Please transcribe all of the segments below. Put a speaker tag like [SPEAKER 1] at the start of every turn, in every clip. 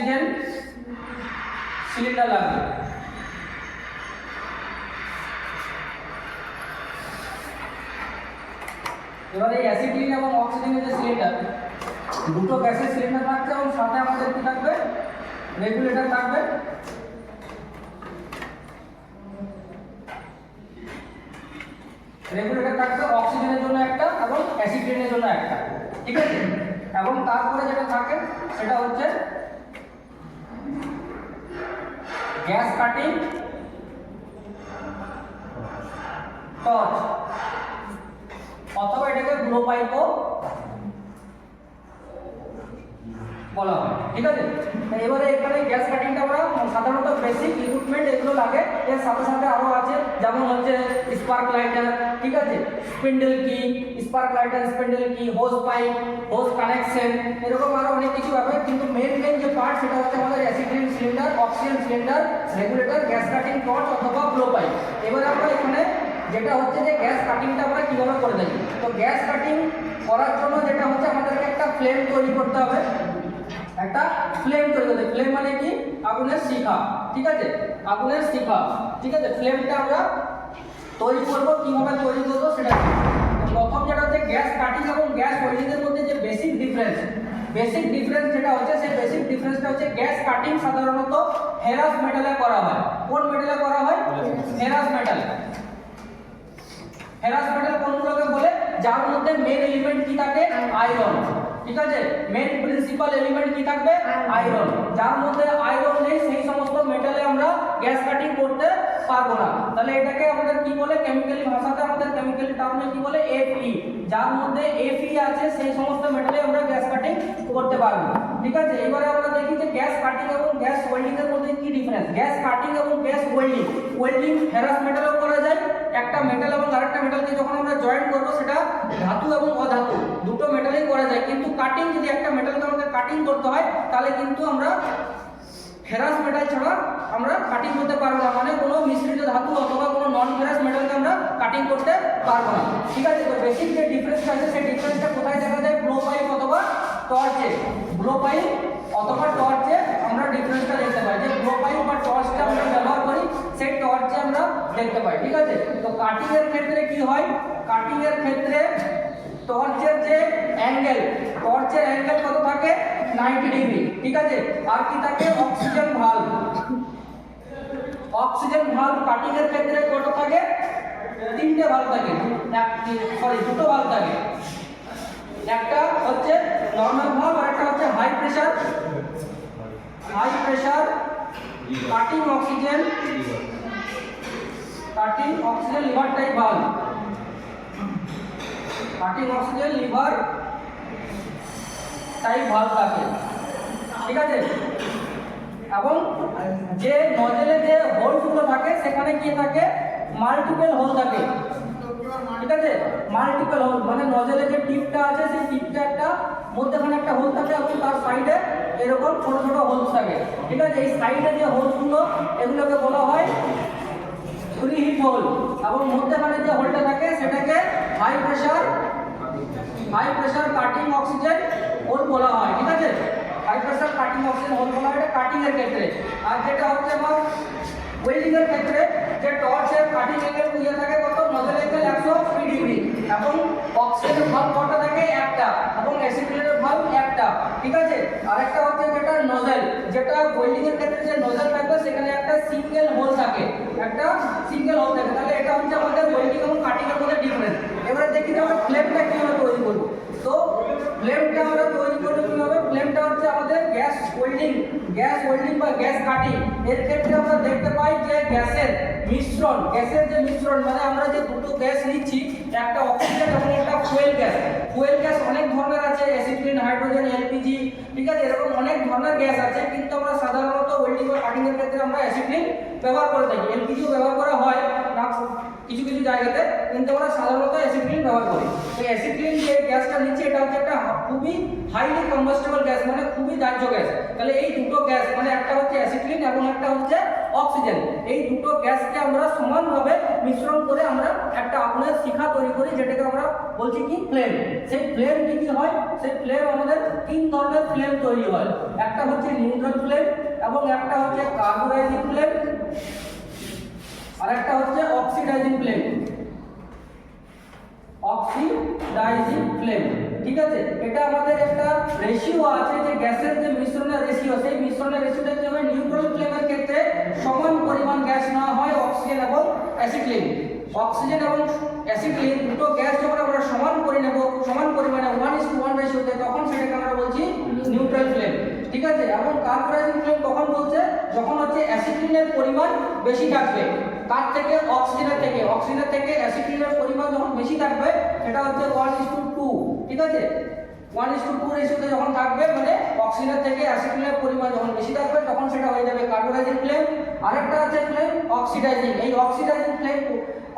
[SPEAKER 1] Oxygen cylinder লাগবে। এবারে এই অ্যাসিটিলিন এবং অক্সিজেনের যে সিলিন্ডার, দুটো গ্যাসের সিলিন্ডার থাকছে এবং সাথে আমাদের কি থাকবে, রেগুলেটর থাকবে। রেগুলেটর থাকবে অক্সিজেনের জন্য একটা এবং অ্যাসিটিলিনের জন্য একটা, ঠিক আছে। এবং তারপরে যেটা থাকে সেটা হচ্ছে গ্যাস কাটিং টর্চ, অথবা এটাকে ব্লো পাইপও বলা হয়, ঠিক আছে। এবারে এখানে গ্যাস কাটিংটা আমরা সাধারণত বেসিক ইকুইপমেন্ট এগুলো লাগে, এর সাথে সাথে আরো আছে যেমন হচ্ছে স্পার্ক লাইটার, ঠিক আছে, স্পিন্ডেল কি, স্পার্ক লাইটার, স্পিন্ডেল কি, হোজ পাইপ, হোজ কানেকশন, এরকম আরো অনেক কিছু হবে। কিন্তু মেন যে পার্ট সেটা হচ্ছে আমাদের acetylene cylinder, oxygen cylinder, regulator, gas cutting torch অথবা ব্লো পাইপ। এবারে আমরা এখানে যেটা হচ্ছে যে গ্যাস কাটিংটা আমরা কিভাবে করে থাকি, তো গ্যাস কাটিং করার জন্য যেটা হচ্ছে আমাদেরকে একটা ফ্লেম তৈরি করতে হবে, একটা ফ্লেম তৈরি করতে। ফ্লেম মানে কি, আগুনের শিখা, ঠিক আছে, আগুনের শিখা, ঠিক আছে। ফ্লেমটা আমরা তৈরি করবো, কিভাবে তৈরি করবো সেটা প্রথম যেটা হচ্ছে গ্যাস কাটিং এবং গ্যাস ওয়েল্ডিং এর মধ্যে যে বেসিক ডিফারেন্স যেটা হচ্ছে, সেই বেসিক ডিফারেন্সটা হচ্ছে গ্যাস কাটিং সাধারণত ফেরাস মেটালে করা হয়। কোন মেটালে করা হয়? Ferrous metal. ফেরাস মেটাল কোনগুলোকে বলে? যার মধ্যে মেন এলিমেন্ট কি থাকে? আয়রন, ঠিক আছে। মেন প্রিন্সিপাল এলিমেন্ট কি থাকবে? আয়রন। যার মধ্যে আয়রন নেই সেই সমস্ত মেটালে আমরা গ্যাস কাটিং করতে পারবো না। তাহলে এটাকে আমাদের কি বলে? কেমিক্যালি ভাষাতে আমাদের কেমিক্যালি টার্মে কি বলে? Fe। যার মধ্যে Fe আছে সেই সমস্ত মেটালে আমরা গ্যাস কাটিং করতে পারবো, ঠিক আছে। এবারে আমরা দেখি যে গ্যাস কাটিং এবং গ্যাস ওয়েল্ডিং এর মধ্যে কি ডিফারেন্স। গ্যাস কাটিং এবং গ্যাস ওয়েল্ডিং ফেরাস মেটালও করা যায়। একটা মেটাল এবং আরেকটা মেটালকে যখন আমরা জয়েন করব সেটা ধাতু এবং অধাতু দুটো মেটালেই করা যায়। কিন্তু কাটিং, যদি একটা মেটালকে আমাদের কাটিং করতে হয় তাহলে কিন্তু আমরা ফেরাস মেটাল ছাড়া আমরা কাটিং করতে পারবো না, মানে কোনো মিশ্রিত ধাতু অথবা কোনো নন ফেরাস মেটালকে আমরা কাটিং করতে পারবো না, ঠিক আছে। তো বেসিক যে ডিফারেন্সটা আছে সেই ডিফারেন্সটা কোথায় দেখা যায়? ব্লো পাইপ অথবা টর্চে। ব্লো পাইপ অথবা টর্চে আমরা ডিফারেন্সটা দেখতে পাই, যে ব্লো পাইপ বা টর্চটা আমরা ব্যবহার করি সেই টর্চে আমরা দেখতে পাই, ঠিক আছে। তো কাটিং এর ক্ষেত্রে কি হয়? কাটিং এর ক্ষেত্রে টর্চের যে অ্যাঙ্গেল, টর্চের অ্যাঙ্গেল কত থাকে? 90 ডিগ্রি, ঠিক আছে। আর কি থাকে? Oxygen valve. Oxygen valve cutting এর ক্ষেত্রে কত থাকে? তিনটে ভালভ থাকে, দুটো ভালভ থাকে। একটা হচ্ছে নরমাল ভালভ আর একটা হচ্ছে high pressure cutting oxygen lever type valve. Cutting oxygen lever type valve থাকে, ঠিক আছে। এবং যে নজেলে যে হোলগুলো থাকে সেখানে কি থাকে? মাল্টিপল হোল থাকে, ঠিক আছে। মাল্টিপল হোল মানে নজেলে যে টিপটা আছে সেই টিপটা একটা মধ্যখানে একটা হোল থাকে এবং তার সাইডে এরকম ছোট ছোট হোল থাকে, ঠিক আছে। এই সাইডে যে হোলগুলো এগুলোকে বলা হয় প্রিহিট হোল, এবং মধ্যখানে যে হোলটা থাকে সেটাকে high pressure cutting oxygen hole বলা হয়, ঠিক আছে। High pressure cutting oxygen hole বলা হয় এটা কাটিং এর ক্ষেত্রে। আর যেটা হচ্ছে আমার ওয়েল্ডিং এর ক্ষেত্রে, যে টর্চের কাটিং অ্যাঙ্গেল ইয়ে থাকে কত? নজেল অ্যাঙ্গেল 180 ডিগ্রি, এবং অক্সিজেন ভালভ কটা থাকে? একটা, এবং অ্যাসিটিলিনের ভালভ একটা, ঠিক আছে। আরেকটা হচ্ছে যেটা নজেল, যেটা ওয়েল্ডিং এর ক্ষেত্রে যে নজেল থাকবে সেখানে একটা সিঙ্গেল হোল থাকে, তাহলে এটা হচ্ছে আমাদের ওয়েল্ডিং এবং কাটিং এর মধ্যে ডিফারেন্স। এবারে দেখি যে আমরা ফ্লেমটা কিভাবে তৈরি করব। তো ফ্লেমটা আমরা তৈরি করব কিভাবে? ফ্লেমটা হচ্ছে আমাদের গ্যাস ওয়েল্ডিং বা গ্যাস কাটিং এর ক্ষেত্রে আমরা দেখতে পাই যে গ্যাসের যে মিশ্রণ মানে আমরা যে দুটো গ্যাস নিচ্ছি, একটা অক্সিজেন এবং একটা ফুয়েল গ্যাস অনেক ধরনের আছে, অ্যাসিটিলিন, হাইড্রোজেন, এলপিজি, ঠিক আছে। এরকম অনেক ধরনের গ্যাস আছে, কিন্তু আমরা সাধারণত ওয়েল্ডিং বা কাটিং এর ক্ষেত্রে আমরা অ্যাসিটিলিন ব্যবহার করে থাকি। এলপিজিও ব্যবহার করা হয় না কিছু কিছু জায়গাতে, কিন্তু আমরা সাধারণত অ্যাসিটিলিন ব্যবহার করি। তো অ্যাসিটিলিন যে গ্যাসটা নিচ্ছে এটা হচ্ছে একটা খুবই হাইলি কম্বাস্টেবল গ্যাস, মানে খুবই দাহ্য গ্যাস। তাহলে এই দুটো গ্যাস মানে একটা হচ্ছে অ্যাসিটিলিন এবং একটা হচ্ছে অক্সিজেন, এই দুটো গ্যাসকে আমরা সমানভাবে মিশ্রণ করে আমরা একটা আগুনের শিখা তৈরি করি, যেটাকে আমরা বলছি কি ফ্লেম। সেই ফ্লেম কি হয়, সেই ফ্লেম আমাদের তিন ধরনের ফ্লেম তৈরি হয়, একটা হচ্ছে নিউট্রাল ফ্লেম এবং একটা হচ্ছে কার্বোরাইজিং ফ্লেম আর একটা হচ্ছে অক্সিডাইজিং ফ্লেম। অক্সিডাইজিং ফ্লেম, ঠিক আছে। এটা আমাদের একটা রেশিও আছে যে গ্যাসের যে মিশ্রণের রেশিও, সেই মিশ্রণের রেশিওটা কি হবে, নিউট্রাল ফ্লেমের ক্ষেত্রে সমান পরিমাণ গ্যাস নেওয়া হয় অক্সিজেন এবং অ্যাসিটিলিন। অক্সিজেন এবং অ্যাসিটিলিন দুটো গ্যাস যখন আমরা সমান করে নেব, সমান পরিমাণে 1:1 রেশিওতে, তখন সেটাকে আমরা বলছি নিউট্রাল ফ্লেম, ঠিক আছে। এবং কার্বোরাইজিং ফ্লেম কখন বলছে, যখন হচ্ছে অ্যাসিটিলিনের পরিমাণ বেশি থাকবে তার থেকে অক্সিজেনের থেকে অ্যাসিটিলিনের পরিমাণ যখন বেশি থাকবে, সেটা হচ্ছে 1:2, ঠিক আছে। 1:2 রেশিওতে যখন থাকবে, মানে অক্সিজেনের থেকে অ্যাসিটিলিনের পরিমাণ যখন বেশি থাকবে, তখন সেটা হয়ে যাবে কার্বোরাইজিং ফ্লেম। আরেকটা আছে ফ্লেম অক্সিডাইজিং। এই অক্সিডাইজিং ফ্লেম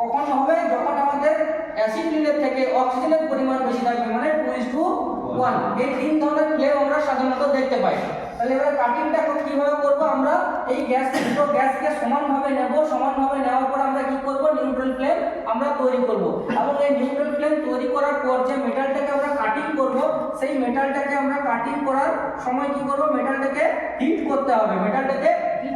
[SPEAKER 1] কখন হবে, যখন আমাদের অ্যাসিটিলিনের থেকে অক্সিজেনের পরিমাণ বেশি থাকবে, মানে 2:1। এই তিন ধরনের ফ্লেম আমরা সাধারণত দেখতে পাই। তাহলে এবারে কাটিংটা কিভাবে করব, আমরা এই দুটো গ্যাসকে সমানভাবে নেব, সমানভাবে নেওয়ার পর আমরা কি করব, নিউট্রাল ফ্লেম আমরা তৈরি করব। এবং এই নিউট্রাল ফ্লেম তৈরি করার পর যে মেটালটাকে আমরা কাটিং করব, সেই মেটালটাকে আমরা কাটিং করার সময় কি করব, মেটালটাকে হিট করতে হবে। মেটালটাকে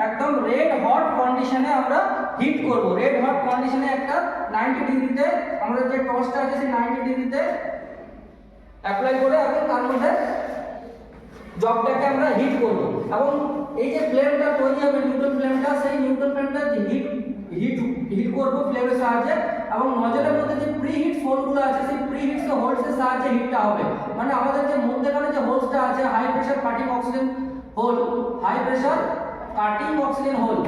[SPEAKER 1] একদম রেড হট কন্ডিশনে আমরা হিট করব। রেড হট কন্ডিশনে একটা 90 ডিগ্রিতে আমরা যে টর্চটা আছে সেই 90 ডিগ্রিতে অ্যাপ্লাই করে এবং তার মধ্যে জবটাকে আমরা হিট করব। এবং এই যে ফ্লেমটা তৈরি হবে নিউট্রাল ফ্লেমটা, সেই নিউট্রাল ফ্লেমটা হিট করব ফ্লেমের সাহায্যে। এবং নজলের মধ্যে যে প্রিহিট হোলগুলো আছে, সেই প্রিহিট হোলসের সাহায্যে হিটটা হবে। মানে আমাদের যে মধ্যখানে যে হোলসটা আছে, high pressure cutting oxygen hole, high pressure cutting oxygen hole,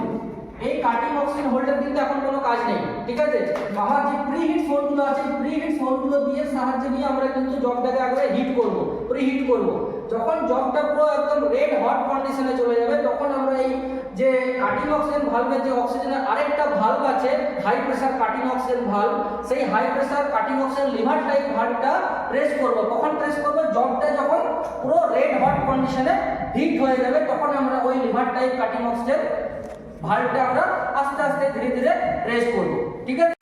[SPEAKER 1] এই কাটিং অক্সিজেন হোলটার কিন্তু এখন কোনো কাজ নেই, ঠিক আছে। আমার যে প্রিহিট হোলগুলো আছে, প্রিহিট হোলগুলো দিয়ে সাহায্যে নিয়ে আমরা কিন্তু জবটাকে আগে হিট করব, প্রিহিট করব। যখন জবটা পুরো একদম রেড হট কন্ডিশনে চলে যাবে, তখন আমরা এই যে কাটিং অক্সিজেন ভালভের যে অক্সিজেনের আরেকটা ভালভ আছে, high pressure cutting oxygen valve, সেই high pressure cutting oxygen lever type ভালভটা প্রেস করব। কখন প্রেস করব, জবটা যখন পুরো রেড হট কন্ডিশনে হিট হয়ে যাবে, তখন আমরা ওই লিভার টাইপ কাটিং অক্সিজেন ভালভটা আমরা আস্তে আস্তে ধীরে ধীরে প্রেস করব, ঠিক আছে।